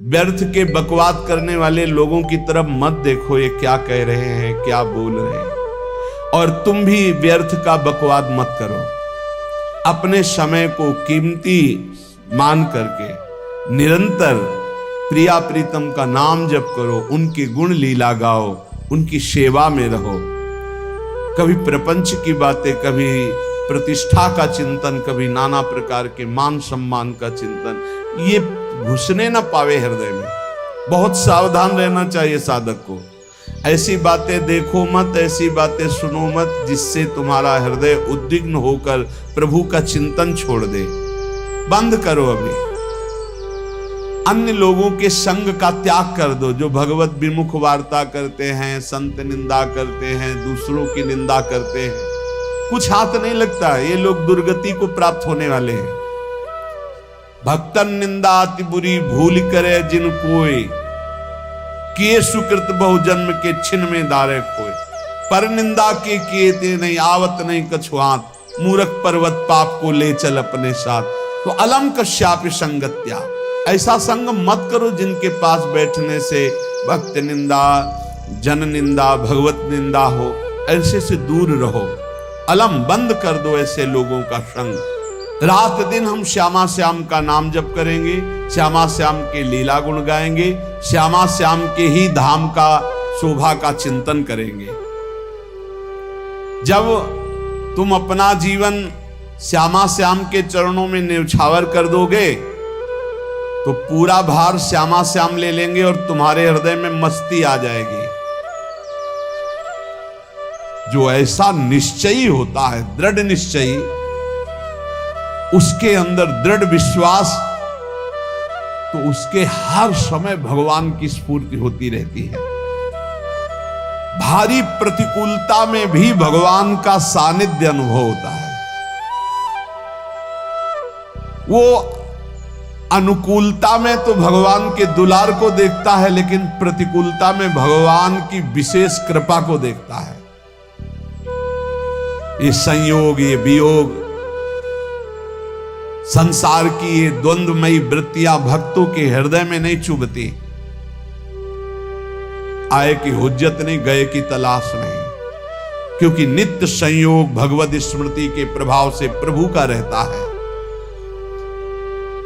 व्यर्थ के बकवाद करने वाले लोगों की तरफ मत देखो, ये क्या कह रहे हैं, क्या बोल रहे हैं। और तुम भी व्यर्थ का बकवाद मत करो। अपने समय को कीमती मान करके निरंतर प्रिया प्रीतम का नाम जप करो, उनकी गुण लीला गाओ, उनकी सेवा में रहो। कभी प्रपंच की बातें, कभी प्रतिष्ठा का चिंतन, कभी नाना प्रकार के मान सम्मान का चिंतन, ये घुसने ना पावे हृदय में। बहुत सावधान रहना चाहिए साधक को। ऐसी बातें देखो मत, ऐसी बातें सुनो मत जिससे तुम्हारा हृदय उद्विग्न होकर प्रभु का चिंतन छोड़ दे। बंद करो अभी। अन्य लोगों के संग का त्याग कर दो, जो भगवत विमुख वार्ता करते हैं, संत निंदा करते हैं, दूसरों की निंदा करते हैं। कुछ हाथ नहीं लगता है, ये लोग दुर्गति को प्राप्त होने वाले हैं। भक्तन निंदा अति बुरी भूल करे जिन कोई, किए सुकृत बहु जन्म के छिन में दारे खोए। पर निंदा के किए ते नहीं आवत नहीं कछुआत, मूर्ख पर्वत पाप को ले चल अपने साथ। तो अलम कश्याप संगत्या, ऐसा संग मत करो जिनके पास बैठने से भक्त निंदा, जन निंदा, भगवत निंदा हो। ऐसे से दूर रहो। अलम बंद कर दो ऐसे लोगों का संग। रात दिन हम श्यामा श्याम का नाम जप करेंगे, श्यामा श्याम के लीला गुण गाएंगे, श्यामा श्याम के ही धाम का शोभा का चिंतन करेंगे। जब तुम अपना जीवन श्यामा श्याम के चरणों में न्यौछावर कर दोगे तो पूरा भार श्यामा श्याम ले लेंगे और तुम्हारे हृदय में मस्ती आ जाएगी। जो ऐसा निश्चयी होता है, दृढ़ निश्चयी, उसके अंदर दृढ़ विश्वास, तो उसके हर समय भगवान की स्फूर्ति होती रहती है। भारी प्रतिकूलता में भी भगवान का सानिध्य अनुभव होता है। वो अनुकूलता में तो भगवान के दुलार को देखता है, लेकिन प्रतिकूलता में भगवान की विशेष कृपा को देखता है। ये संयोग, ये वियोग, संसार की ये द्वंद्वमयी वृत्तियां भक्तों के हृदय में नहीं चुभती। आए की हुज्जत नहीं, गए की तलाश नहीं, क्योंकि नित्य संयोग भगवत स्मृति के प्रभाव से प्रभु का रहता है।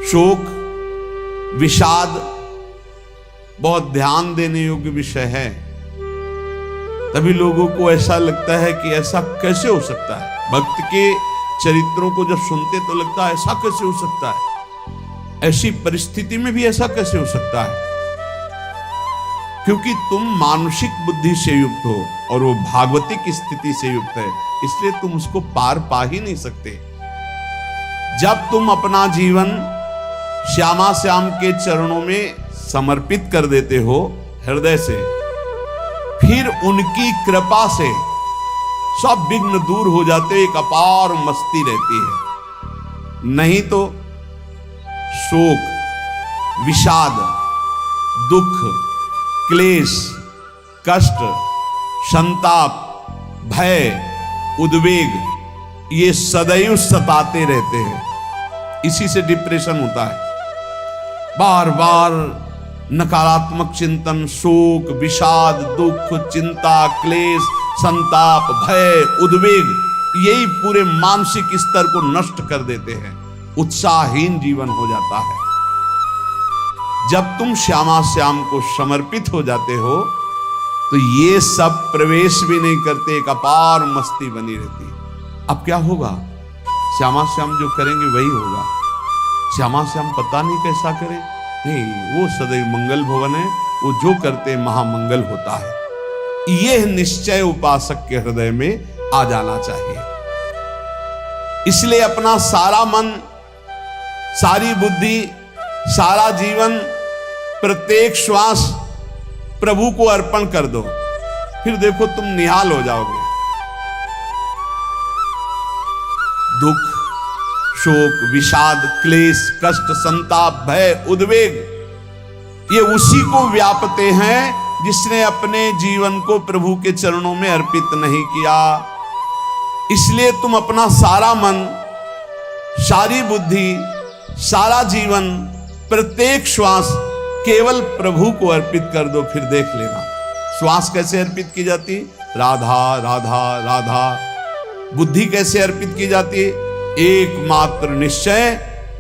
शोक, विषाद बहुत ध्यान देने योग्य विषय है। तभी लोगों को ऐसा लगता है कि ऐसा कैसे हो सकता है। भक्त के चरित्रों को जब सुनते तो लगता है ऐसा कैसे हो सकता है, ऐसी परिस्थिति में भी ऐसा कैसे हो सकता है। क्योंकि तुम मानसिक बुद्धि से युक्त हो और वो भागवतिक स्थिति से युक्त है, इसलिए तुम उसको पार पा ही नहीं सकते। जब तुम अपना जीवन श्यामा श्याम के चरणों में समर्पित कर देते हो हृदय से, फिर उनकी कृपा से सब विघ्न दूर हो जाते, एक अपार मस्ती रहती है। नहीं तो शोक, विषाद, दुख, क्लेश, कष्ट, संताप, भय, उद्वेग, ये सदैव सताते रहते हैं। इसी से डिप्रेशन होता है। बार बार नकारात्मक चिंतन, शोक, विषाद, दुख, चिंता, क्लेश, संताप, भय, उद्वेग, यही पूरे मानसिक स्तर को नष्ट कर देते हैं। उत्साहहीन जीवन हो जाता है। जब तुम श्यामा श्याम को समर्पित हो जाते हो तो ये सब प्रवेश भी नहीं करते, एक अपार मस्ती बनी रहती। अब क्या होगा? श्यामा श्याम जो करेंगे वही होगा। श्यामा श्याम पता नहीं कैसा करे, नहीं, वो सदैव मंगल भवन है, वो जो करते महामंगल होता है। यह निश्चय उपासक के हृदय में आ जाना चाहिए। इसलिए अपना सारा मन, सारी बुद्धि, सारा जीवन, प्रत्येक श्वास प्रभु को अर्पण कर दो। फिर देखो तुम निहाल हो जाओगे। दुख, शोक, विषाद, क्लेश, कष्ट, संताप, भय, उद्वेग, ये उसी को व्यापते हैं जिसने अपने जीवन को प्रभु के चरणों में अर्पित नहीं किया। इसलिए तुम अपना सारा मन, सारी बुद्धि, सारा जीवन, प्रत्येक श्वास केवल प्रभु को अर्पित कर दो, फिर देख लेना। श्वास कैसे अर्पित की जाती? राधा राधा राधा। बुद्धि कैसे अर्पित की जाती? एकमात्र निश्चय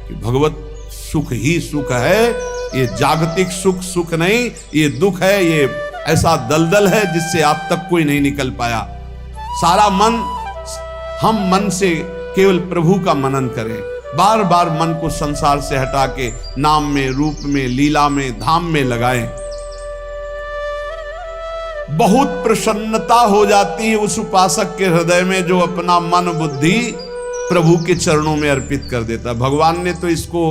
कि भगवत सुख ही सुख है, ये जागतिक सुख सुख नहीं, ये दुख है, ये ऐसा दलदल है जिससे आप तक कोई नहीं निकल पाया। सारा मन, हम मन से केवल प्रभु का मनन करें, बार बार मन को संसार से हटा के नाम में, रूप में, लीला में, धाम में लगाएं। बहुत प्रसन्नता हो जाती है उस उपासक के हृदय में जो अपना मन बुद्धि प्रभु के चरणों में अर्पित कर देता। भगवान ने तो इसको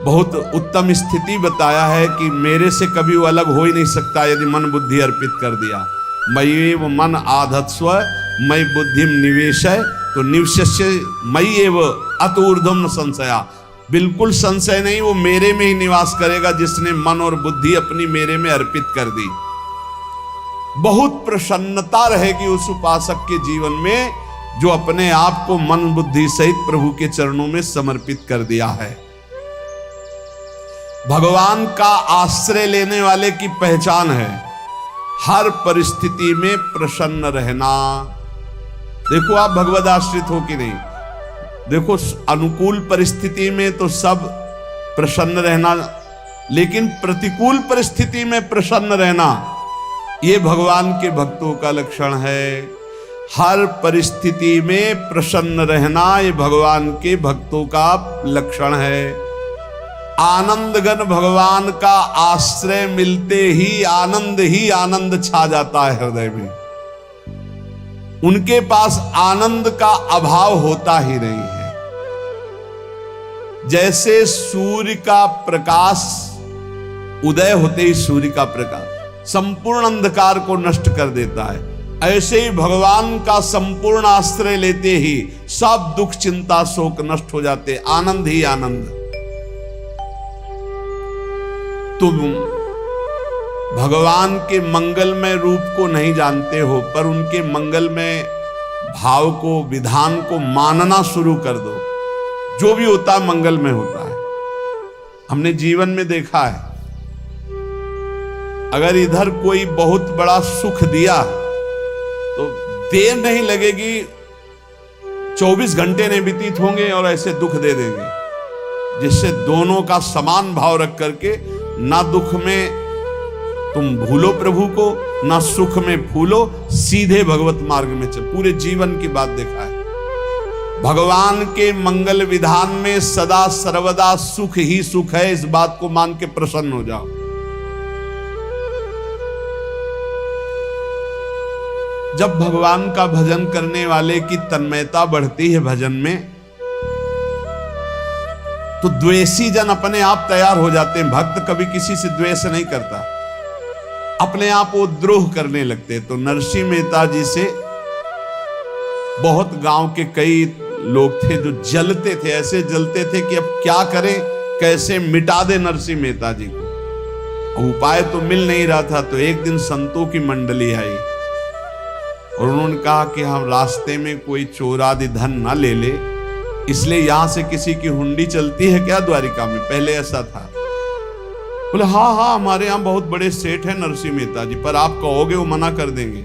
बहुत उत्तम स्थिति बताया है कि मेरे से कभी वो अलग हो ही नहीं सकता यदि मन बुद्धि अर्पित कर दिया। मय्येव मन आधत्स्व मयि बुद्धिम निवेशय, तो निवशस्य मय्येव अत ऊर्ध्वं न संशया। बिल्कुल संशय नहीं, वो मेरे में ही निवास करेगा जिसने मन और बुद्धि अपनी मेरे में अर्पित कर दी। बहुत प्रसन्नता रहेगी उस उपासक के जीवन में जो अपने आप को मन बुद्धि सहित प्रभु के चरणों में समर्पित कर दिया है। भगवान का आश्रय लेने वाले की पहचान है हर परिस्थिति में प्रसन्न रहना। देखो आप भगवद आश्रित हो कि नहीं, देखो अनुकूल परिस्थिति में तो सब प्रसन्न रहना, लेकिन प्रतिकूल परिस्थिति में प्रसन्न रहना ये भगवान के भक्तों का लक्षण है। हर परिस्थिति में प्रसन्न रहना ये भगवान के भक्तों का लक्षण है। आनंदगन भगवान का आश्रय मिलते ही आनंद छा जाता है हृदय में। उनके पास आनंद का अभाव होता ही नहीं है। जैसे सूर्य का प्रकाश उदय होते ही सूर्य का प्रकाश संपूर्ण अंधकार को नष्ट कर देता है, ऐसे ही भगवान का संपूर्ण आश्रय लेते ही सब दुख चिंता शोक नष्ट हो जाते, आनंद ही आनंद। तुम भगवान के मंगलमय रूप को नहीं जानते हो, पर उनके मंगलमय भाव को, विधान को मानना शुरू कर दो। जो भी होता है मंगलमय होता है। हमने जीवन में देखा है, अगर इधर कोई बहुत बड़ा सुख दिया तो देर नहीं लगेगी, 24 घंटे नहीं व्यतीत होंगे और ऐसे दुख दे देंगे, जिससे दोनों का समान भाव रख करके ना दुख में तुम भूलो प्रभु को, ना सुख में फूलो, सीधे भगवत मार्ग में चल। पूरे जीवन की बात देखा है, भगवान के मंगल विधान में सदा सर्वदा सुख ही सुख है, इस बात को मान के प्रसन्न हो जाओ। जब भगवान का भजन करने वाले की तन्मयता बढ़ती है भजन में, तो द्वेषी जन अपने आप तैयार हो जाते हैं। भक्त कभी किसी से द्वेष नहीं करता, अपने आप वो द्रोह करने लगते। तो नरसिंह मेहता जी से बहुत गांव के कई लोग थे जो जलते थे, ऐसे जलते थे कि अब क्या करें, कैसे मिटा दे नरसिंह मेहता जी को। उपाय तो मिल नहीं रहा था। तो एक दिन संतों की मंडली आई और उन्होंने कहा कि हम रास्ते में कोई चोर आदि धन ना ले ले, इसलिए यहां से किसी की हुंडी चलती है क्या द्वारिका में? पहले ऐसा था। बोले हाँ, हमारे यहां बहुत बड़े सेठ हैं नरसिंह मेहता जी, पर आप कहोगे वो मना कर देंगे।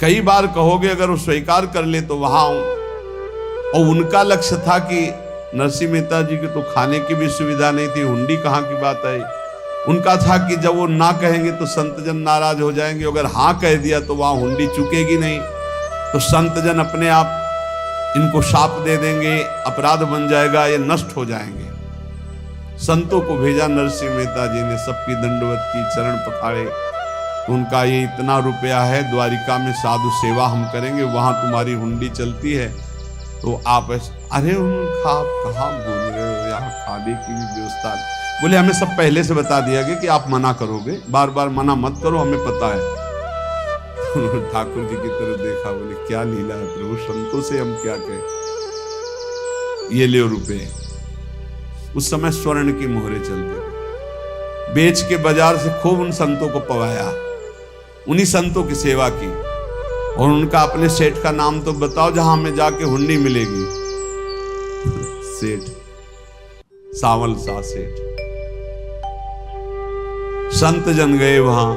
कई बार कहोगे, अगर वो स्वीकार कर ले तो वहां आऊं। और उनका लक्ष्य था कि नरसिंह मेहता जी की तो खाने की भी सुविधा नहीं थी, हुंडी कहाँ की बात आई। उनका था कि जब वो ना कहेंगे तो संतजन नाराज हो जाएंगे, अगर हाँ कह दिया तो वहां हुंडी चुकेगी नहीं, तो संतजन अपने आप इनको शाप दे देंगे, अपराध बन जाएगा, ये नष्ट हो जाएंगे। संतों को भेजा नरसिंह मेहता जी ने, सबकी दंडवत की, चरण पखाड़े। उनका ये इतना रुपया है, द्वारिका में साधु सेवा हम करेंगे, वहां तुम्हारी हुंडी चलती है, तो आप अरे उनका आप कहाँ बोल रहे हो, यहाँ खाने की भी व्यवस्था। बोले हमें सब पहले से बता दिया गया कि आप मना करोगे, बार बार मना मत करो, हमें पता है। ठाकुर जी की तरफ देखा, बोले क्या लीला है प्रभु, संतों से हम क्या कहें, ये ले रुपए। उस समय स्वर्ण की मोहरे चलते थे, बेच के बाजार से खूब उन संतों को पवाया, उन्हीं संतों की सेवा की। और उनका अपने सेठ का नाम तो बताओ जहां हमें जाके हुंडी मिलेगी। सेठ सावल सा सेठ। संत जन गए वहां,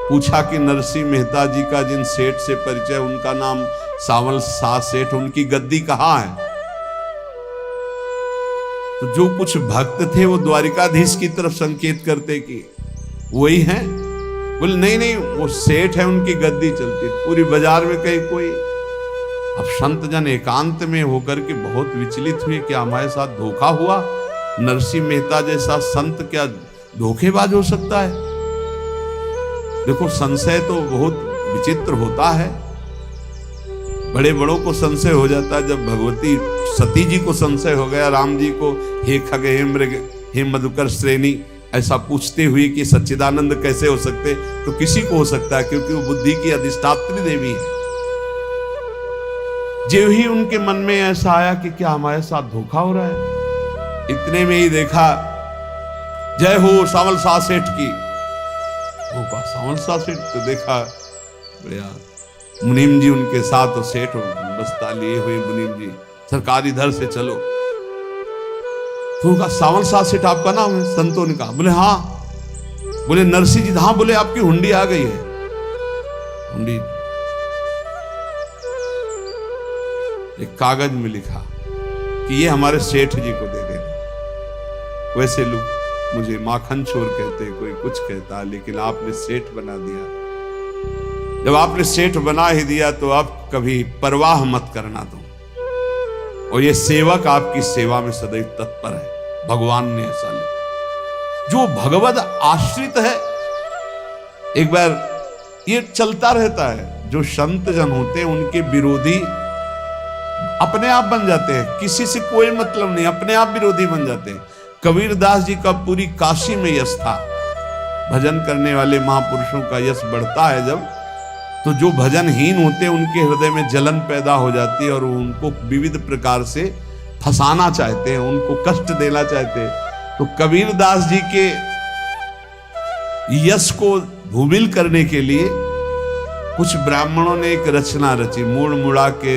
पूछा कि नरसिंह मेहता जी का जिन सेठ से परिचय, उनका नाम सावल शाह सेठ, उनकी गद्दी कहाँ है? तो जो कुछ भक्त थे वो द्वारिकाधीश की तरफ संकेत करते कि वही हैं। बोले नहीं नहीं, वो सेठ है, उनकी गद्दी चलती। पूरी बाजार में कहीं कोई। अब संत जन एकांत में होकर के बहुत विचलित हुए, क्या हमारे साथ धोखा हुआ? नरसिंह मेहता जैसा संत क्या धोखेबाज हो सकता है? देखो, संशय तो बहुत विचित्र होता है। बड़े बड़ों को संशय हो जाता है। जब भगवती सती जी को संशय हो गया, राम जी को हे खग हे मृग हे मधुकर श्रेणी ऐसा पूछते हुए कि सच्चिदानंद कैसे हो सकते, तो किसी को हो सकता है, क्योंकि वो बुद्धि की अधिष्ठात्री देवी है। जो ही उनके मन में ऐसा आया कि क्या हमारे साथ धोखा हो रहा है, इतने में ही देखा जय हो सावल शाह सेठ की। सावल शाह सेठ तो देखा बढ़िया मुनीम जी उनके साथ, तो सेठ बस्ता लिए हुए मुनीम जी, सरकार इधर से चलो। तो उनका सावल शाह सेठ आपका नाम है? संतों ने कहा। बोले हाँ। बोले नरसिंह जी? हाँ। बोले आपकी हुंडी आ गई है। हुंडी एक कागज में लिखा कि ये हमारे सेठ जी को दे देना। वैसे लोग मुझे माखन चोर कहते, कोई कुछ कहता, लेकिन आपने सेठ बना दिया। जब आपने सेठ बना ही दिया तो अब कभी परवाह मत करना दो। और ये सेवक आपकी सेवा में सदैव तत्पर है। भगवान ने ऐसा लिखा। जो भगवद आश्रित है, एक बार ये चलता रहता है। जो संत जन होते हैं उनके विरोधी अपने आप बन जाते हैं, किसी से कोई मतलब नहीं, अपने आप विरोधी बन जाते हैं। कबीरदास जी का पूरी काशी में यश था। भजन करने वाले महापुरुषों का यश बढ़ता है जब, तो जो भजनहीन होते हैं उनके हृदय में जलन पैदा हो जाती है और उनको विविध प्रकार से फंसाना चाहते हैं, उनको कष्ट देना चाहते हैं। तो कबीरदास जी के यश को भूमिल करने के लिए कुछ ब्राह्मणों ने एक रचना रची। मुड़ मुड़ा के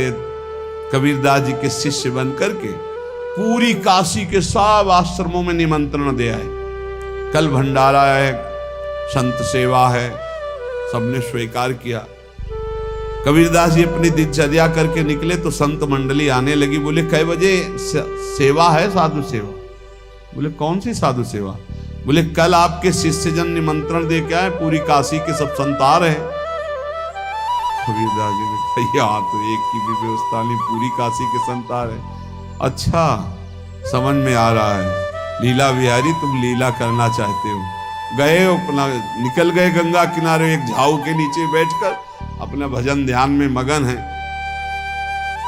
कबीरदास जी के शिष्य बन करके पूरी काशी के सब आश्रमों में निमंत्रण दे आए। कल भंडारा है, संत सेवा है, सबने स्वीकार किया। कबीरदास जी अपनी दिनचर्या करके निकले तो संत मंडली आने लगी। बोले कै बजे सेवा है? साधु सेवा। बोले कौन सी साधु सेवा? बोले कल आपके शिष्य जन निमंत्रण दे के आए, पूरी काशी के सब संत आ रहे हैं। कबीरदास जी ने कहा हाँ, तो एक की भी व्यवस्था नहीं, पूरी काशी के संत आ रहे। अच्छा, समझ में आ रहा है, लीला बिहारी तुम लीला करना चाहते हो। गए अपना निकल गए गंगा किनारे, एक झाऊ के नीचे बैठकर अपना भजन ध्यान में मगन है।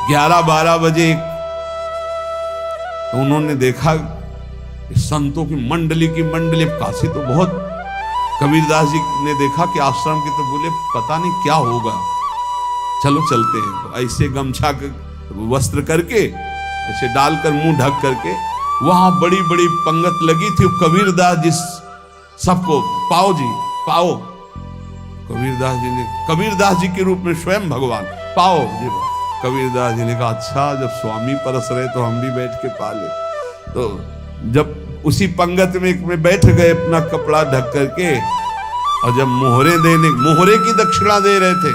11-12 बजे तो उन्होंने देखा संतों की मंडली काशी तो बहुत। कबीरदास जी ने देखा कि आश्रम की, तो बोले पता नहीं क्या होगा, चलो चलते हैं। तो ऐसे गमछा वस्त्र करके ऐसे डालकर मुंह ढक करके, वहां बड़ी बड़ी पंगत लगी थी। कबीरदास जी सबको पाओ जी पाओ। कबीरदास जी के रूप में स्वयं भगवान पाओ जी। कबीरदास जी ने कहा अच्छा, जब स्वामी परस रहे तो हम भी बैठ के पा ले। तो जब उसी पंगत में बैठ गए अपना कपड़ा ढक करके, और जब मोहरे की दक्षिणा दे रहे थे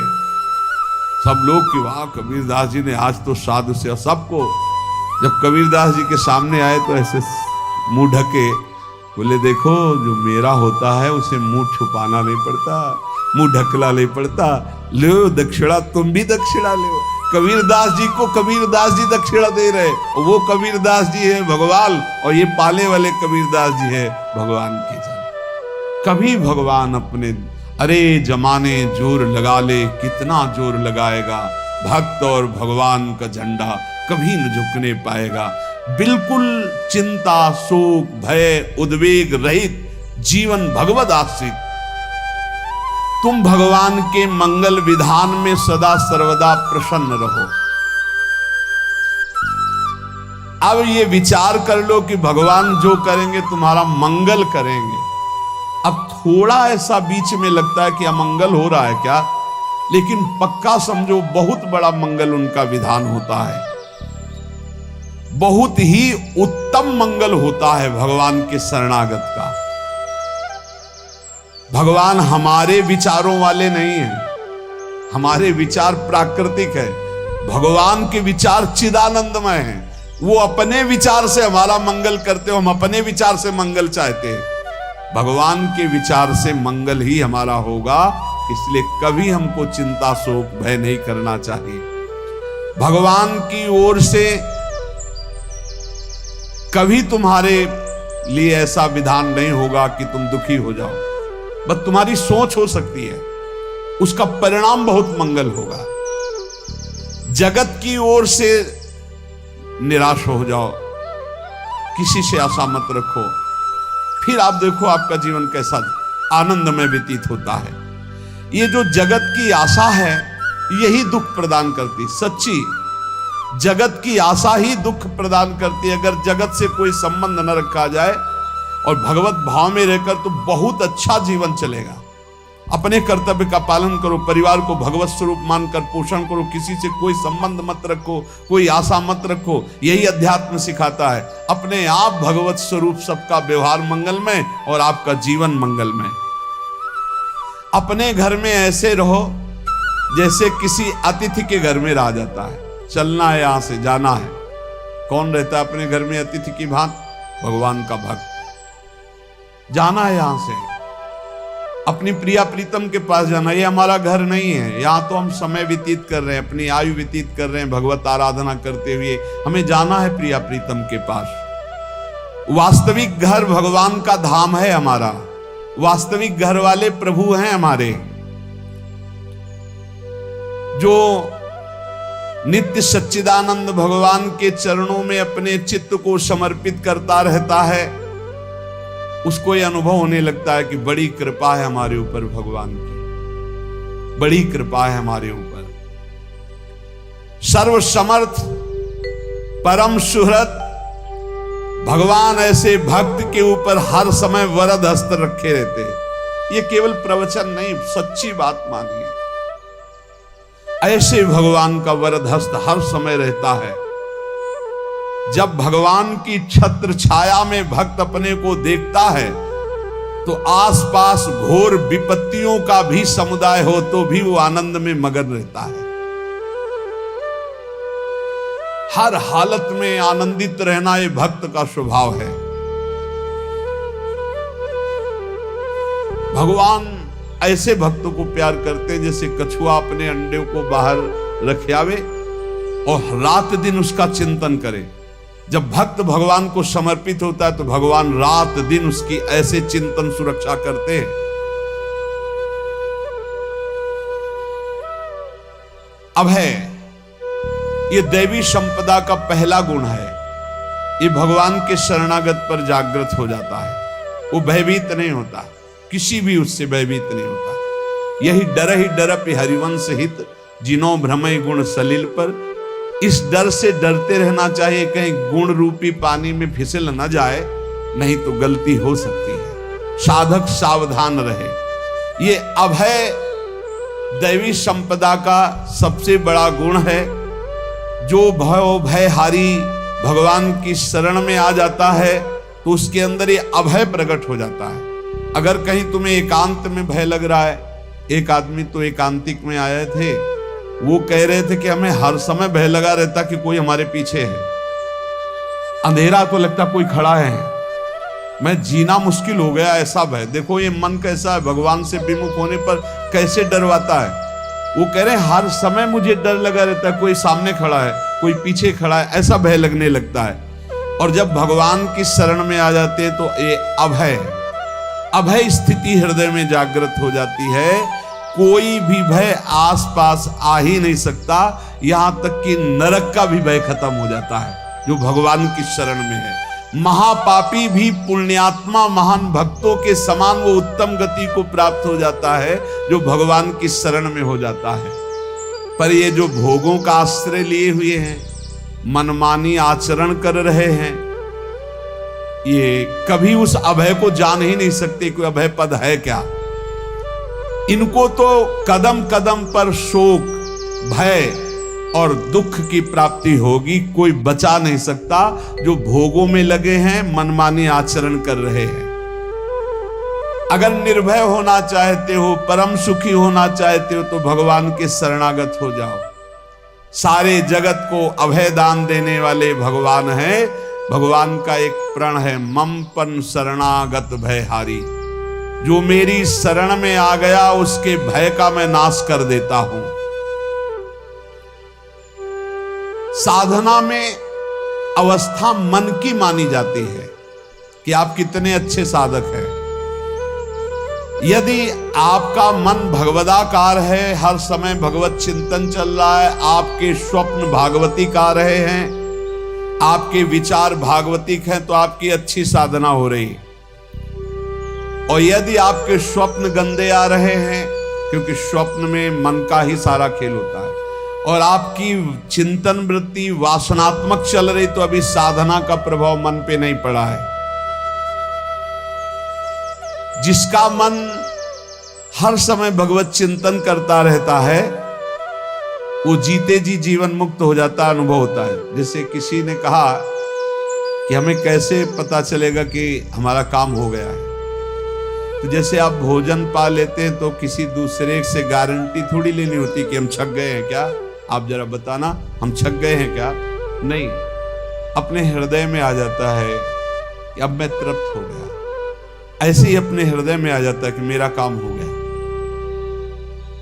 सब लोग कि वाह कबीरदास जी ने आज तो साधु से सबको। जब कबीरदास जी के सामने आए तो ऐसे मुंह ढके, बोले देखो जो मेरा होता है उसे मुंह छुपाना नहीं पड़ता, मुंह ढकला नहीं पड़ता। लो दक्षिणा, तुम भी दक्षिणा लो। कबीरदास जी को कबीरदास जी दक्षिणा दे रहे, वो कबीरदास जी है भगवान, और ये पाले वाले कबीरदास जी है भगवान के जन। कभी भगवान अपने अरे जमाने जोर लगा ले, कितना जोर लगाएगा, भक्त और भगवान का झंडा कभी न झुकने पाएगा। बिल्कुल चिंता, शोक, भय, उद्वेग रहित जीवन भगवद आश्रित। तुम भगवान के मंगल विधान में सदा सर्वदा प्रसन्न रहो। अब ये विचार कर लो कि भगवान जो करेंगे तुम्हारा मंगल करेंगे। अब थोड़ा ऐसा बीच में लगता है कि अमंगल हो रहा है क्या, लेकिन पक्का समझो बहुत बड़ा मंगल उनका विधान होता है। बहुत ही उत्तम मंगल होता है भगवान के शरणागत का। भगवान हमारे विचारों वाले नहीं हैं, हमारे विचार प्राकृतिक है, भगवान के विचार चिदानंदमय हैं। वो अपने विचार से हमारा मंगल करते हो, हम अपने विचार से मंगल चाहते हैं। भगवान के विचार से मंगल ही हमारा होगा, इसलिए कभी हमको चिंता शोक भय नहीं करना चाहिए। भगवान की ओर से कभी तुम्हारे लिए ऐसा विधान नहीं होगा कि तुम दुखी हो जाओ, बस तुम्हारी सोच हो सकती है, उसका परिणाम बहुत मंगल होगा। जगत की ओर से निराश हो जाओ, किसी से आशा मत रखो, फिर आप देखो आपका जीवन कैसा आनंदमय व्यतीत होता है। ये जो जगत की आशा है यही दुख प्रदान करती, सच्ची जगत की आशा ही दुख प्रदान करती है। अगर जगत से कोई संबंध न रखा जाए और भगवत भाव में रहकर तो बहुत अच्छा जीवन चलेगा। अपने कर्तव्य का पालन करो, परिवार को भगवत स्वरूप मानकर पोषण करो, किसी से कोई संबंध मत रखो, कोई आशा मत रखो, यही अध्यात्म सिखाता है। अपने आप भगवत स्वरूप, सबका व्यवहार मंगलमय और आपका जीवन मंगलमय। अपने घर में ऐसे रहो जैसे किसी अतिथि के घर में रह जाता है, चलना है, यहां से जाना है। कौन रहता है अपने घर में अतिथि की भांति? भगवान का भक्त। जाना है यहां से, अपनी प्रिया प्रीतम के पास जाना। ये हमारा घर नहीं है, यहां तो हम समय व्यतीत कर रहे हैं, अपनी आयु व्यतीत कर रहे हैं भगवत आराधना करते हुए। हमें जाना है प्रिया प्रीतम के पास। वास्तविक घर भगवान का धाम है हमारा, वास्तविक घर वाले प्रभु हैं हमारे। जो नित्य सच्चिदानंद भगवान के चरणों में अपने चित्त को समर्पित करता रहता है, उसको यह अनुभव होने लगता है कि बड़ी कृपा है हमारे ऊपर, भगवान की बड़ी कृपा है हमारे ऊपर। सर्वसमर्थ परम सुहृद भगवान ऐसे भक्त के ऊपर हर समय वरद हस्त रखे रहते हैं। ये केवल प्रवचन नहीं, सच्ची बात मानिए। ऐसे भगवान का वरद हस्त हर समय रहता है। जब भगवान की छत्र छाया में भक्त अपने को देखता है तो आसपास घोर विपत्तियों का भी समुदाय हो तो भी वो आनंद में मगन रहता है। हर हालत में आनंदित रहना ये भक्त का स्वभाव है। भगवान ऐसे भक्तों को प्यार करते हैं जैसे कछुआ अपने अंडे को बाहर रख आवे और रात दिन उसका चिंतन करे। जब भक्त भगवान को समर्पित होता है तो भगवान रात दिन उसकी ऐसे चिंतन सुरक्षा करते हैं। अभय ये दैवी संपदा का पहला गुण है। ये भगवान के शरणागत पर जागृत हो जाता है, वो भयभीत नहीं होता, किसी भी उससे भयभीत नहीं होता। यही डरप हरिवंश हित जिनो भ्रमय गुण सलिल पर। इस डर से डरते रहना चाहिए कहीं गुण रूपी पानी में फिसल न जाए, नहीं तो गलती हो सकती है। साधक सावधान रहे। ये अभय दैवी संपदा का सबसे बड़ा गुण है। जो भयहारी भगवान की शरण में आ जाता है तो उसके अंदर ये अभय प्रकट हो जाता है। अगर कहीं तुम्हें एकांत में भय लग रहा है, एक आदमी तो एकांतिक में आए थे, वो कह रहे थे कि हमें हर समय भय लगा रहता कि कोई हमारे पीछे है, अंधेरा तो लगता कोई खड़ा है, मैं जीना मुश्किल हो गया, ऐसा भय। देखो ये मन कैसा है, भगवान से विमुख होने पर कैसे डरवाता है। वो कह रहे हैं हर समय मुझे डर लगा रहता है, कोई सामने खड़ा है, कोई पीछे खड़ा है, ऐसा भय लगने लगता है। और जब भगवान की शरण में आ जाते हैं तो ये अभय स्थिति हृदय में जागृत हो जाती है। कोई भी भय आसपास आ ही नहीं सकता, यहां तक कि नरक का भी भय खत्म हो जाता है जो भगवान की शरण में है। महापापी भी पुण्यात्मा महान भक्तों के समान वो उत्तम गति को प्राप्त हो जाता है जो भगवान की शरण में हो जाता है। पर ये जो भोगों का आश्रय लिए हुए हैं, मनमानी आचरण कर रहे हैं, ये कभी उस अभय को जान ही नहीं सकते कोई अभय पद है क्या। इनको तो कदम कदम पर शोक, भय और दुख की प्राप्ति होगी, कोई बचा नहीं सकता जो भोगों में लगे हैं, मनमानी आचरण कर रहे हैं। अगर निर्भय होना चाहते हो, परम सुखी होना चाहते हो, तो भगवान के शरणागत हो जाओ। सारे जगत को अभय दान देने वाले भगवान हैं। भगवान का एक प्रण है, ममपन शरणागत भयहारी। जो मेरी शरण में आ गया उसके भय का मैं नाश कर देता हूं। साधना में अवस्था मन की मानी जाती है कि आप कितने अच्छे साधक हैं। यदि आपका मन भगवदाकार है, हर समय भगवत चिंतन चल रहा है, आपके स्वप्न भागवती का रहे हैं, आपके विचार भागवतिक हैं, तो आपकी अच्छी साधना हो रही। और यदि आपके स्वप्न गंदे आ रहे हैं, क्योंकि स्वप्न में मन का ही सारा खेल होता है, और आपकी चिंतन वृत्ति वासनात्मक चल रही, तो अभी साधना का प्रभाव मन पे नहीं पड़ा है। जिसका मन हर समय भगवत चिंतन करता रहता है, वो जीते जी जीवन मुक्त हो जाता अनुभव होता है। जैसे किसी ने कहा कि हमें कैसे पता चलेगा कि हमारा काम हो गया है, तो जैसे आप भोजन पा लेते हैं तो किसी दूसरे से गारंटी थोड़ी लेनी होती कि हम छक गए हैं क्या, आप जरा बताना हम छक गए हैं क्या। नहीं, अपने हृदय में आ जाता है कि अब मैं तृप्त हो गया। ऐसे ही अपने हृदय में आ जाता है कि मेरा काम हो गया,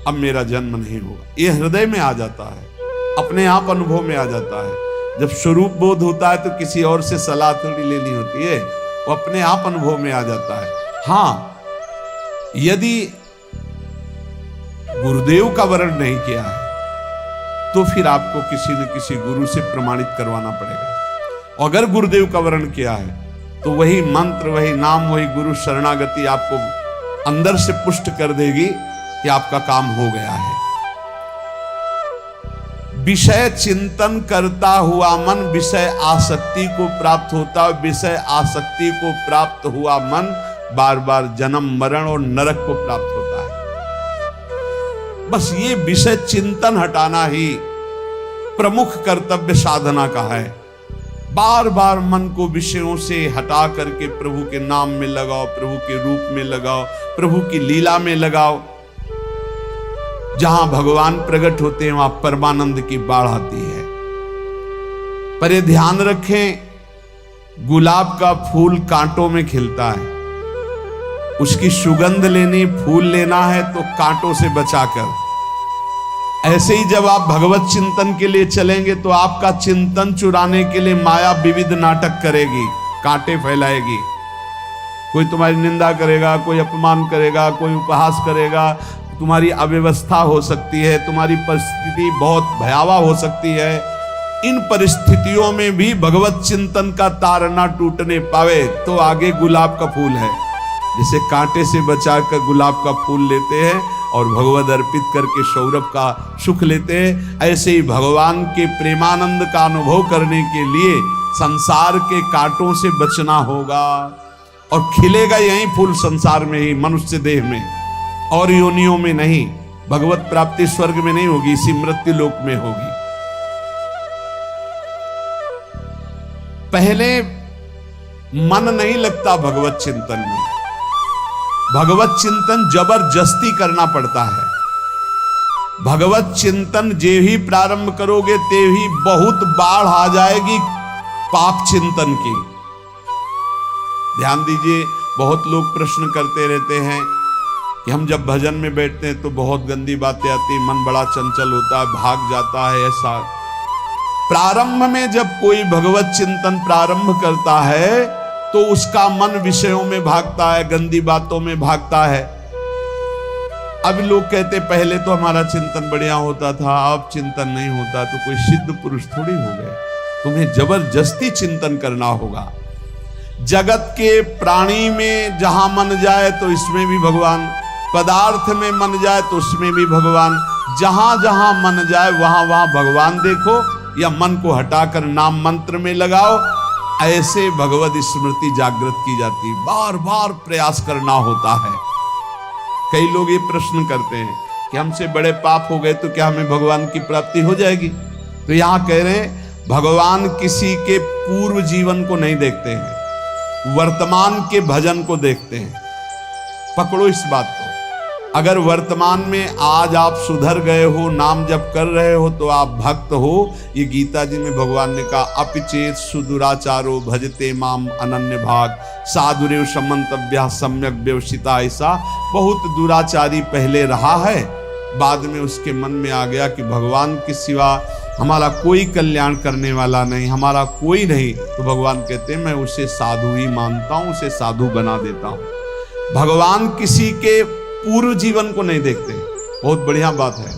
अब मेरा जन्म नहीं होगा। ये हृदय में आ जाता है, अपने आप अनुभव में आ जाता है। जब स्वरूप बोध होता है तो किसी और से सलाह थोड़ी लेनी होती है, वो अपने आप अनुभव में आ जाता है। हाँ, यदि गुरुदेव का वर्ण नहीं किया है तो फिर आपको किसी न किसी गुरु से प्रमाणित करवाना पड़ेगा। अगर गुरुदेव का वर्ण किया है तो वही मंत्र, वही नाम, वही गुरु शरणागति आपको अंदर से पुष्ट कर देगी कि आपका काम हो गया है। विषय चिंतन करता हुआ मन विषय आसक्ति को प्राप्त होता, विषय आसक्ति को प्राप्त हुआ मन बार बार जन्म मरण और नरक को प्राप्त होता है। बस ये विषय चिंतन हटाना ही प्रमुख कर्तव्य साधना का है। बार बार मन को विषयों से हटा करके प्रभु के नाम में लगाओ, प्रभु के रूप में लगाओ, प्रभु की लीला में लगाओ। जहां भगवान प्रकट होते हैं वहां परमानंद की बाढ़ आती है। पर ये ध्यान रखें, गुलाब का फूल कांटों में खिलता है, उसकी सुगंध लेनी, फूल लेना है तो कांटों से बचाकर। ऐसे ही जब आप भगवत चिंतन के लिए चलेंगे तो आपका चिंतन चुराने के लिए माया विविध नाटक करेगी, कांटे फैलाएगी। कोई तुम्हारी निंदा करेगा, कोई अपमान करेगा, कोई उपहास करेगा, तुम्हारी अव्यवस्था हो सकती है, तुम्हारी परिस्थिति बहुत भयावह हो सकती है। इन परिस्थितियों में भी भगवत चिंतन का तार ना टूटने पावे तो आगे गुलाब का फूल है, जिसे कांटे से बचाकर गुलाब का फूल लेते हैं और भगवद अर्पित करके सौरभ का सुख लेते हैं। ऐसे ही भगवान के प्रेमानंद का अनुभव करने के लिए संसार के कांटों से बचना होगा। और खिलेगा यही फूल संसार में ही, मनुष्य देह में, और योनियों में नहीं। भगवत प्राप्ति स्वर्ग में नहीं होगी, इसी मृत्यु लोक में होगी। पहले मन नहीं लगता भगवत चिंतन में, भगवत चिंतन जबरदस्ती करना पड़ता है। भगवत चिंतन जे ही प्रारंभ करोगे ते ही बहुत बाढ़ आ जाएगी पाप चिंतन की। ध्यान दीजिए, बहुत लोग प्रश्न करते रहते हैं कि हम जब भजन में बैठते हैं तो बहुत गंदी बातें आती, मन बड़ा चंचल होता है, भाग जाता है। ऐसा प्रारंभ में जब कोई भगवत चिंतन प्रारंभ करता है तो उसका मन विषयों में भागता है, गंदी बातों में भागता है। अब लोग कहते पहले तो हमारा चिंतन बढ़िया होता था, अब चिंतन नहीं होता, तो कोई सिद्ध पुरुष थोड़ी हो गए। तुम्हें जबरदस्ती चिंतन करना होगा। जगत के प्राणी में जहां मन जाए तो इसमें भी भगवान, पदार्थ में मन जाए तो उसमें भी भगवान, जहां जहां मन जाए वहां वहां भगवान देखो, या मन को हटाकर नाम मंत्र में लगाओ। ऐसे भगवत स्मृति जागृत की जाती, बार बार प्रयास करना होता है। कई लोग ये प्रश्न करते हैं कि हमसे बड़े पाप हो गए तो क्या हमें भगवान की प्राप्ति हो जाएगी? तो यहां कह रहे हैं भगवान किसी के पूर्व जीवन को नहीं देखते हैं, वर्तमान के भजन को देखते हैं। पकड़ो इस बात को। अगर वर्तमान में आज आप सुधर गए हो, नाम जप कर रहे हो, तो आप भक्त हो। ये गीता जी में भगवान ने कहा, अपिचेत सुदुराचारो भजते माम अनन्य भाग साधुरेव समंतव्या सम्यक व्यवसिता। ऐसा बहुत दुराचारी पहले रहा है, बाद में उसके मन में आ गया कि भगवान के सिवा हमारा कोई कल्याण करने वाला नहीं, हमारा कोई नहीं, तो भगवान कहते हैं मैं उसे साधु ही मानता हूं, उसे साधु बना देता हूं। भगवान किसी के पूर्व जीवन को नहीं देखते। बहुत बढ़िया बात है।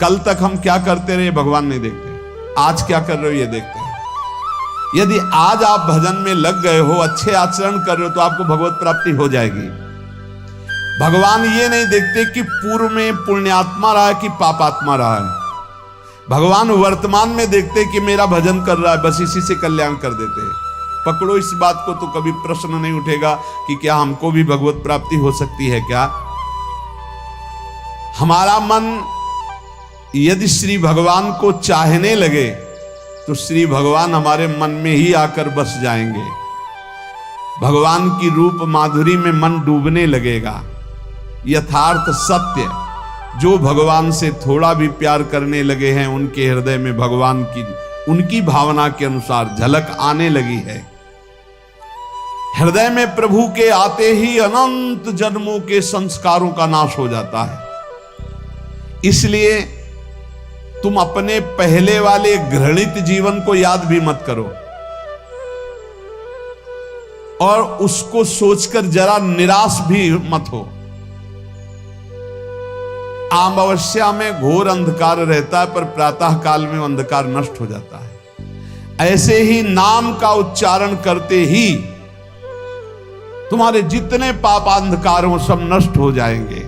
कल तक हम क्या करते रहे भगवान नहीं देखते, आज क्या कर रहे हो ये देखते हैं। यदि आज आप भजन में लग गए हो, अच्छे आचरण कर रहे हो, तो आपको भगवत प्राप्ति हो जाएगी। भगवान ये नहीं देखते कि पूर्व में पुण्यात्मा रहा है कि पापात्मा रहा है। भगवान वर्तमान में देखते कि मेरा भजन कर रहा है, बस इसी से कल्याण कर देते हैं। पकड़ो इस बात को, तो कभी प्रश्न नहीं उठेगा कि क्या हमको भी भगवत प्राप्ति हो सकती है क्या। हमारा मन यदि श्री भगवान को चाहने लगे तो श्री भगवान हमारे मन में ही आकर बस जाएंगे। भगवान की रूप माधुरी में मन डूबने लगेगा। यथार्थ सत्य, जो भगवान से थोड़ा भी प्यार करने लगे हैं, उनके हृदय में भगवान की उनकी भावना के अनुसार झलक आने लगी है। हृदय में प्रभु के आते ही अनंत जन्मों के संस्कारों का नाश हो जाता है। इसलिए तुम अपने पहले वाले घृणित जीवन को याद भी मत करो और उसको सोचकर जरा निराश भी मत हो। अमावस्या में घोर अंधकार रहता है, पर प्रातः काल में अंधकार नष्ट हो जाता है। ऐसे ही नाम का उच्चारण करते ही तुम्हारे जितने पाप अंधकार हो सब नष्ट हो जाएंगे।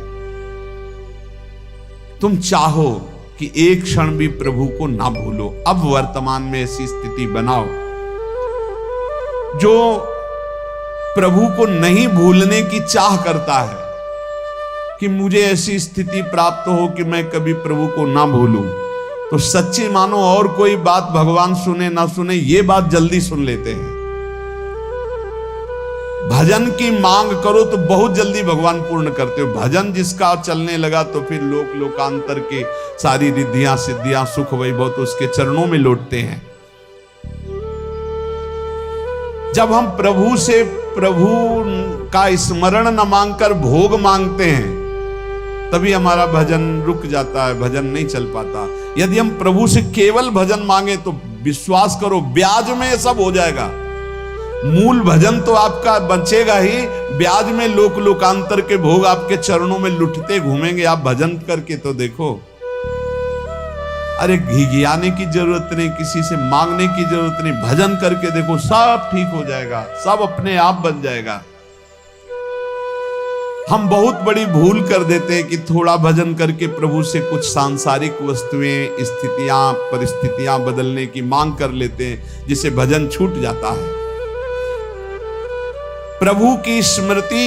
तुम चाहो कि एक क्षण भी प्रभु को ना भूलो। अब वर्तमान में ऐसी स्थिति बनाओ। जो प्रभु को नहीं भूलने की चाह करता है कि मुझे ऐसी स्थिति प्राप्त हो कि मैं कभी प्रभु को ना भूलूं, तो सच्ची मानो और कोई बात भगवान सुने ना सुने, ये बात जल्दी सुन लेते हैं। भजन की मांग करो तो बहुत जल्दी भगवान पूर्ण करते हो। भजन जिसका चलने लगा तो फिर लोकांतर के सारी रिद्धियां सिद्धियां सुख वैभव तो उसके चरणों में लौटते हैं। जब हम प्रभु से प्रभु का स्मरण न मांगकर भोग मांगते हैं, तभी हमारा भजन रुक जाता है, भजन नहीं चल पाता। यदि हम प्रभु से केवल भजन मांगे तो विश्वास करो ब्याज में सब हो जाएगा। मूल भजन तो आपका बचेगा ही, ब्याज में लोकांतर के भोग आपके चरणों में लुटते घूमेंगे। आप भजन करके तो देखो। अरे घिघियाने की जरूरत नहीं, किसी से मांगने की जरूरत नहीं, भजन करके देखो सब ठीक हो जाएगा, सब अपने आप बन जाएगा। हम बहुत बड़ी भूल कर देते हैं कि थोड़ा भजन करके प्रभु से कुछ सांसारिक वस्तुएं, स्थितियां, परिस्थितियां बदलने की मांग कर लेते हैं, जिससे भजन छूट जाता है। प्रभु की स्मृति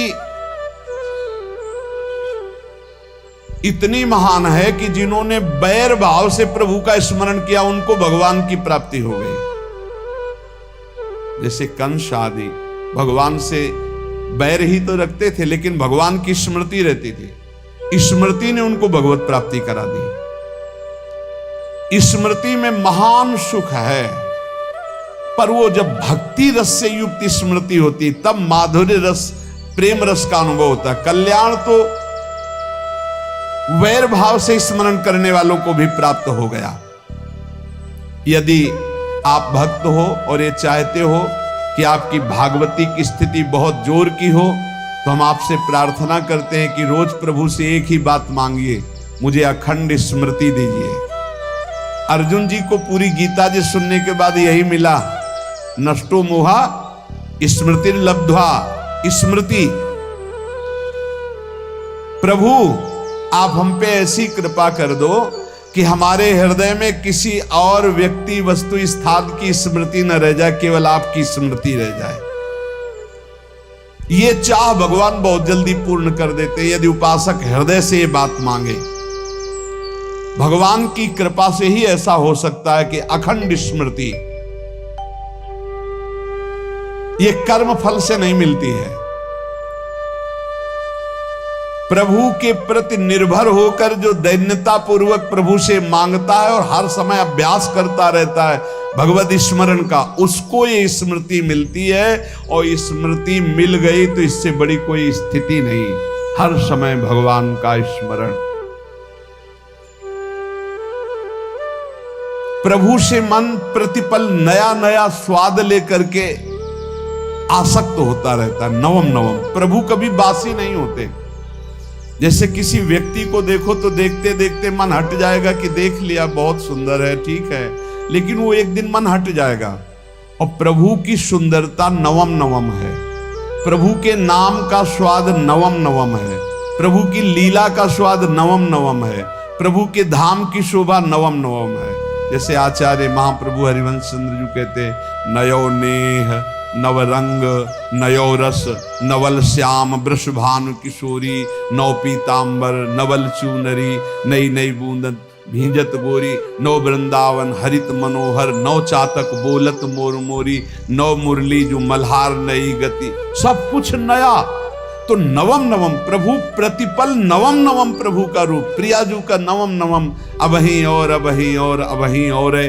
इतनी महान है कि जिन्होंने बैर भाव से प्रभु का स्मरण किया उनको भगवान की प्राप्ति हो गई। जैसे कंस आदि भगवान से बैर ही तो रखते थे, लेकिन भगवान की स्मृति रहती थी। स्मृति ने उनको भगवत प्राप्ति करा दी। स्मृति में महान सुख है, पर वो जब भक्ति रस से युक्त स्मृति होती तब माधुर्य रस, प्रेम रस का अनुभव होता है। कल्याण तो वैर भाव से स्मरण करने वालों को भी प्राप्त हो गया। यदि आप भक्त हो और ये चाहते हो कि आपकी भागवती की स्थिति बहुत जोर की हो, तो हम आपसे प्रार्थना करते हैं कि रोज प्रभु से एक ही बात मांगिए, मुझे अखंड स्मृति दीजिए। अर्जुन जी को पूरी गीता जी सुनने के बाद यही मिला, नष्टो मोहा स्मृति लब्ध्वा। स्मृति, प्रभु आप हम पे ऐसी कृपा कर दो कि हमारे हृदय में किसी और व्यक्ति, वस्तु, स्थान की स्मृति न रह जाए, केवल आपकी स्मृति रह जाए। ये चाह भगवान बहुत जल्दी पूर्ण कर देते हैं, यदि उपासक हृदय से ये बात मांगे। भगवान की कृपा से ही ऐसा हो सकता है कि अखंड स्मृति ये कर्म फल से नहीं मिलती है। प्रभु के प्रति निर्भर होकर जो दैन्यता पूर्वक प्रभु से मांगता है और हर समय अभ्यास करता रहता है भगवत स्मरण का, उसको ये स्मृति मिलती है। और स्मृति मिल गई तो इससे बड़ी कोई स्थिति नहीं, हर समय भगवान का स्मरण। प्रभु से मन प्रतिपल नया नया स्वाद लेकर के आसक्त होता रहता है, नवम नवम। प्रभु कभी बासी नहीं होते। जैसे किसी व्यक्ति को देखो तो देखते देखते मन हट जाएगा कि देख लिया, बहुत सुंदर है, ठीक है, लेकिन वो एक दिन मन हट जाएगा। और प्रभु की सुंदरता नवम नवम है, प्रभु के नाम का स्वाद नवम नवम है, प्रभु की लीला का स्वाद नवम नवम है, प्रभु के धाम की शोभा नवम नवम है। जैसे आचार्य महाप्रभु हरिवंश चंद्र जी कहते, नयो नेह नवरंग नयो रस नवल श्याम वृषभानु किशोरी, नौ पीतांबर नवल चूनरी, नई नई बूंदन भींजत गोरी, नौ वृंदावन हरित मनोहर, नौ चातक बोलत मोर मोरी, नौ मुरली जो मल्हार नई गति, सब कुछ नया। तो नवम नवम प्रभु प्रतिपल नवम नवम प्रभु का रूप, प्रियाजू का नवम नवम, अबहीं और अबहीं और अबहीं और है।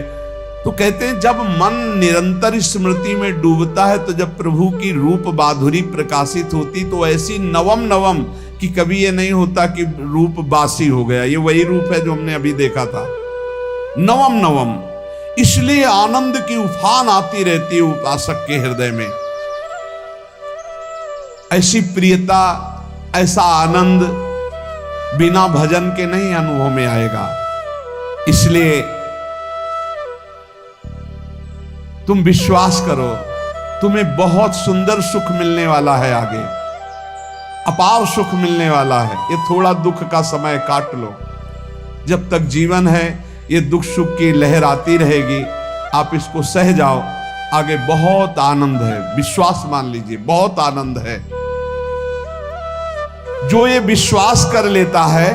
तो कहते हैं जब मन निरंतर स्मृति में डूबता है तो जब प्रभु की रूप माधुरी प्रकाशित होती तो ऐसी नवम नवम कि कभी ये नहीं होता कि रूप बासी हो गया, ये वही रूप है जो हमने अभी देखा था, नवम नवम। इसलिए आनंद की उफान आती रहती है उपासक के हृदय में। ऐसी प्रियता, ऐसा आनंद बिना भजन के नहीं अनुभव में आएगा। इसलिए तुम विश्वास करो, तुम्हें बहुत सुंदर सुख मिलने वाला है, आगे अपार सुख मिलने वाला है। ये थोड़ा दुख का समय काट लो, जब तक जीवन है ये दुख सुख की लहर आती रहेगी, आप इसको सह जाओ, आगे बहुत आनंद है, विश्वास मान लीजिए, बहुत आनंद है। जो ये विश्वास कर लेता है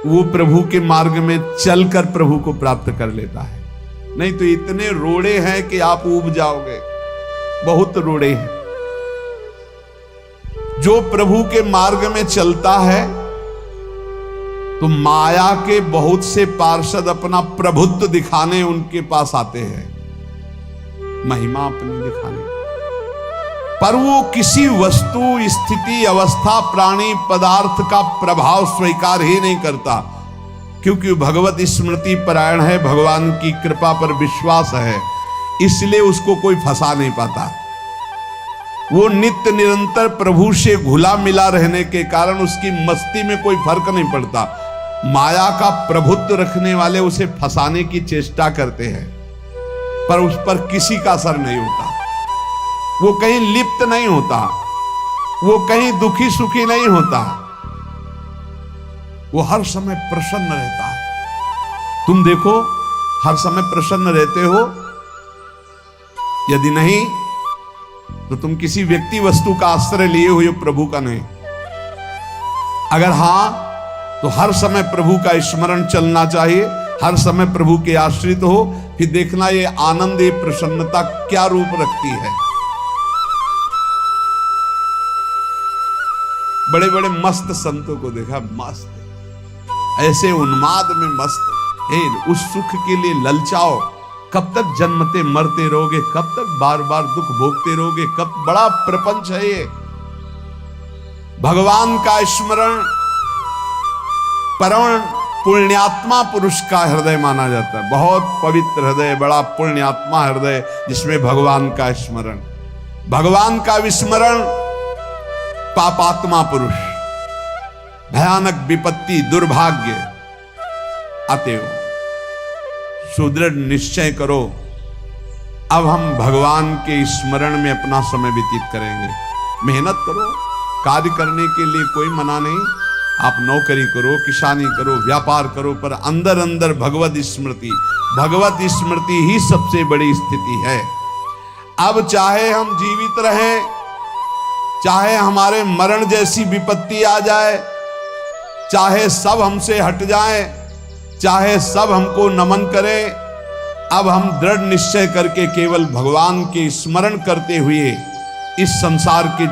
वो प्रभु के मार्ग में चलकर प्रभु को प्राप्त कर लेता है। नहीं तो इतने रोड़े हैं कि आप ऊब जाओगे, बहुत रोड़े हैं। जो प्रभु के मार्ग में चलता है तो माया के बहुत से पार्षद अपना प्रभुत्व दिखाने उनके पास आते हैं, महिमा अपनी दिखाने, पर वो किसी वस्तु, स्थिति, अवस्था, प्राणी, पदार्थ का प्रभाव स्वीकार ही नहीं करता, क्योंकि भगवत स्मृति परायण है, भगवान की कृपा पर विश्वास है, इसलिए उसको कोई फंसा नहीं पाता। वो नित्य निरंतर प्रभु से घुला मिला रहने के कारण उसकी मस्ती में कोई फर्क नहीं पड़ता। माया का प्रभुत्व रखने वाले उसे फंसाने की चेष्टा करते हैं, पर उस पर किसी का असर नहीं होता, वो कहीं लिप्त नहीं होता, वो कहीं दुखी सुखी नहीं होता, वो हर समय प्रसन्न रहता है। तुम देखो, हर समय प्रसन्न रहते हो? यदि नहीं तो तुम किसी व्यक्ति वस्तु का आश्रय लिए हुए हो, प्रभु का नहीं। अगर हां तो हर समय प्रभु का स्मरण चलना चाहिए, हर समय प्रभु के आश्रित हो, फिर देखना ये आनंद, ये प्रसन्नता क्या रूप रखती है। बड़े बड़े मस्त संतों को देखा, मस्त ऐसे उन्माद में मस्त है, उस सुख के लिए ललचाओ, कब तक जन्मते मरते रहोगे, कब तक बार बार दुख भोगते रहोगे, कब, बड़ा प्रपंच है ये। भगवान का स्मरण परम पुण्यात्मा पुरुष का हृदय माना जाता है, बहुत पवित्र हृदय, बड़ा पुण्यात्मा हृदय जिसमें भगवान का स्मरण। भगवान का विस्मरण पापात्मा पुरुष, भयानक विपत्ति, दुर्भाग्य आते हो। सुदृढ़ निश्चय करो, अब हम भगवान के स्मरण में अपना समय व्यतीत करेंगे। मेहनत करो, कार्य करने के लिए कोई मना नहीं, आप नौकरी करो, किसानी करो, व्यापार करो, पर अंदर अंदर भगवत स्मृति ही सबसे बड़ी स्थिति है। अब चाहे हम जीवित रहें, चाहे हमारे मरण जैसी विपत्ति आ जाए, चाहे सब हमसे हट जाए, चाहे सब हमको नमन करें, अब हम दृढ़ निश्चय करके केवल भगवान के स्मरण करते हुए इस संसार के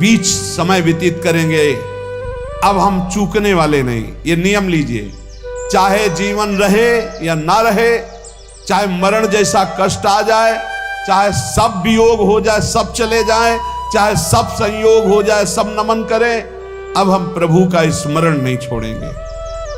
बीच समय व्यतीत करेंगे। अब हम चूकने वाले नहीं। ये नियम लीजिए, चाहे जीवन रहे या ना रहे, चाहे मरण जैसा कष्ट आ जाए, चाहे सब वियोग हो जाए, सब चले जाए, चाहे सब संयोग हो जाए, सब नमन करें, अब हम प्रभु का स्मरण नहीं छोड़ेंगे।